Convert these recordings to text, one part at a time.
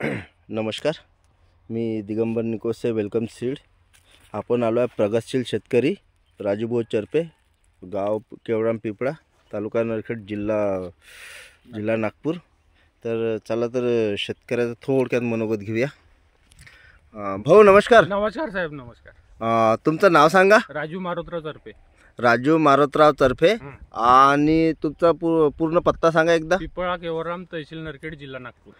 नमस्कार, मी Digambar Nikose welcome seed. आपण आलो आहे प्रगतशील शेतकरी राजूभाऊ चरपे, गाव केवळाम पिपळा, तालुका नरखेड, जिल्हा नागपूर. तर चला तर शेतकऱ्याचं थोडक्यात मनोगत घेऊया. भाऊ नमस्कार. नमस्कार साहेब. नमस्कार. तुमचं नाव सांगा. राजू मारुतराव चरपे. राजू मारुतराव चरपे. आणि तुमचा पूर्ण पत्ता सांगा एकदा. पिपळा केवळाम, तहसील नरखेड, जिल्हा नागपूर.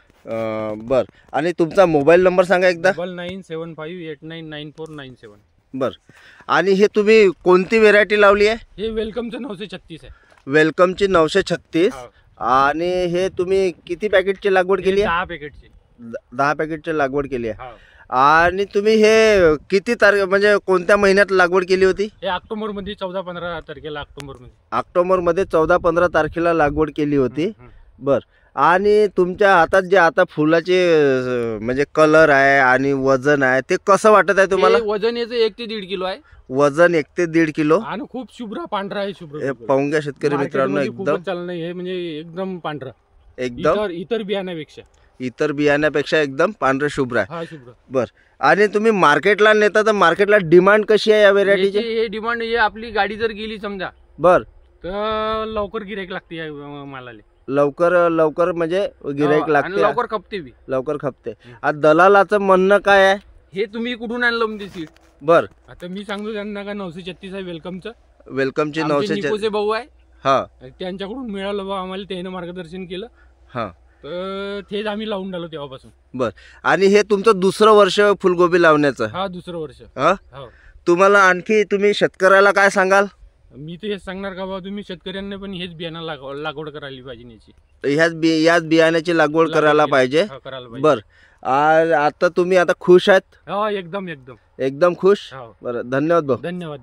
बर. आणि तुमचा मोबाईल नंबर सांगा एकदा. 9975899497. बर. आणि हे तुम्ही कोणती व्हेरायटी लावली आहे? हे वेलकमचं 936 आहे. वेलकमची 936. आणि हे तुम्ही किती पॅकेटची लागवड केली आहे? 10 पॅकेटची. 10 पॅकेटची लागवड केली आहे. आणि तुम्ही हे किती म्हणजे कोणत्या महिन्यात लागवड केली होती? हे ऑक्टोबरमध्ये 14-15 तारखेला ऑक्टोबरमध्ये 14-15 तारखेला लागवड केली होती. बर. आणि तुमच्या हातात जे आता फुलाचे म्हणजे कलर आहे आणि वजन आहे ते कसं वाटत आहे तुम्हाला? वजन याचं 1 ते 1.5 किलो आहे. वजन 1 ते 1.5 किलो. आणि खूप शुभ्र पांढरा आहे. शुभ्र पाहून घ्या शेतकरी मित्रांनो, एकदम चालणं हे म्हणजे एकदम पांढरा, एकदम इतर बियाण्यापेक्षा एकदम पांढरं शुभ्र आहे. हा, शुभ्र. बर. आणि तुम्ही मार्केटला नेता तर मार्केटला डिमांड कशी आहे या व्हेरायटीची? हे डिमांड हे आपली गाडी जर गेली समजा, बर, तर लवकर गिराईक लागते या मालाला. लवकर म्हणजे गिराईक लागते, लवकर खपते बी. लवकर खपते. आता दलालाचं म्हणणं काय आहे? हे तुम्ही कुठून आणलं म्हणजे सीड? बर. आता मी सांगतो त्यांना का 936 आहे वेलकमचं. वेलकमची 936 भाऊ आहे. हा, त्यांच्याकडून मिळालं बा आम्हाला, त्याने मार्गदर्शन केलं. हा, तर तेच आम्ही लावून राहिलो तेव्हापासून. बर. आणि हे तुमचं दुसरं वर्ष फुलगोबी लावण्याचं? हा, दुसरं वर्ष. हा. तुम्हाला आणखी तुम्ही शेतकऱ्याला काय सांगाल? मी तर हेच सांगणार का बाबा, तुम्ही शेतकऱ्यांना पण हेच बियाणं लागवड करायला पाहिजे याची. याच बियाण्याची लागवड करायला पाहिजे. बर. आता तुम्ही आता खुश आहेत? हा, एकदम खुश. बरं, धन्यवाद भाऊ. धन्यवाद.